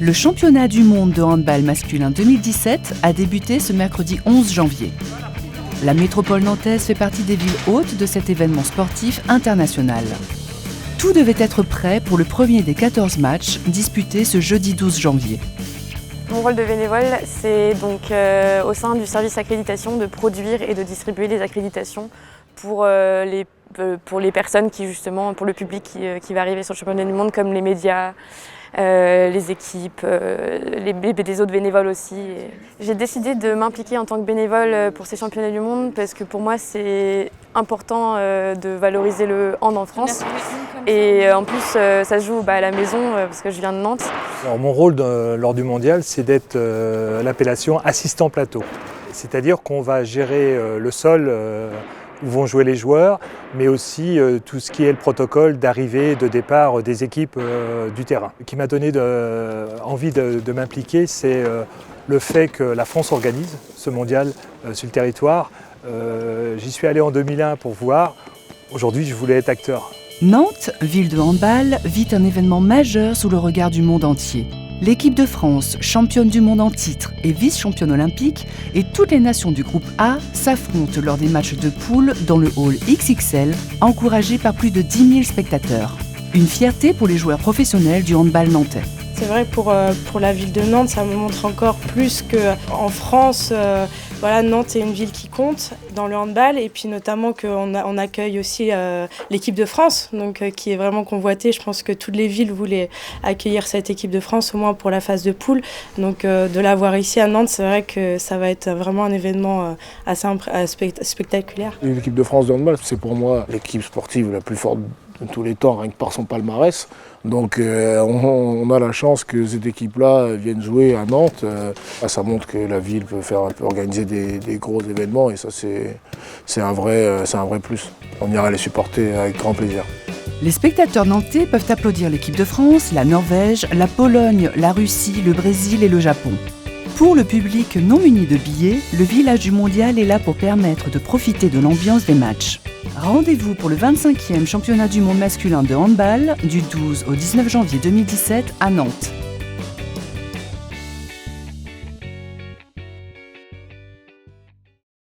Le championnat du monde de handball masculin 2017 a débuté ce mercredi 11 janvier. La métropole nantaise fait partie des villes hôtes de cet événement sportif international. Tout devait être prêt pour le premier des 14 matchs disputés ce jeudi 12 janvier. Mon rôle de bénévole, c'est donc au sein du service accréditation de produire et de distribuer les accréditations pour les personnes qui justement, pour le public qui va arriver sur le championnat du monde, comme les médias, les équipes, des autres bénévoles aussi. J'ai décidé de m'impliquer en tant que bénévole pour ces championnats du monde parce que pour moi c'est important de valoriser le hand en France. Et en plus ça se joue à la maison parce que je viens de Nantes. Alors, mon rôle lors du mondial, c'est d'être l'appellation assistant plateau. C'est-à-dire qu'on va gérer le sol où vont jouer les joueurs, mais aussi tout ce qui est le protocole d'arrivée et de départ des équipes du terrain. Ce qui m'a donné envie de m'impliquer, c'est le fait que la France organise ce mondial sur le territoire. J'y suis allé en 2001 pour voir. Aujourd'hui, je voulais être acteur. Nantes, ville de handball, vit un événement majeur sous le regard du monde entier. L'équipe de France, championne du monde en titre et vice-championne olympique, et toutes les nations du groupe A s'affrontent lors des matchs de poule dans le hall XXL, encouragés par plus de 10 000 spectateurs. Une fierté pour les joueurs professionnels du handball nantais. C'est vrai que pour la ville de Nantes, ça me montre encore plus qu'en France, Nantes est une ville qui compte dans le handball et puis notamment qu'on accueille aussi l'équipe de France, donc qui est vraiment convoitée. Je pense que toutes les villes voulaient accueillir cette équipe de France, au moins pour la phase de poule. Donc de l'avoir ici à Nantes, c'est vrai que ça va être vraiment un événement assez spectaculaire. L'équipe de France de handball, c'est pour moi l'équipe sportive la plus forte de tous les temps, rien que par son palmarès. Donc on a la chance que cette équipe-là vienne jouer à Nantes. Ça montre que la ville peut organiser des gros événements et ça c'est un vrai plus. On ira les supporter avec grand plaisir. Les spectateurs nantais peuvent applaudir l'équipe de France, la Norvège, la Pologne, la Russie, le Brésil et le Japon. Pour le public non muni de billets, le village du mondial est là pour permettre de profiter de l'ambiance des matchs. Rendez-vous pour le 25e championnat du monde masculin de handball du 12 au 19 janvier 2017 à Nantes.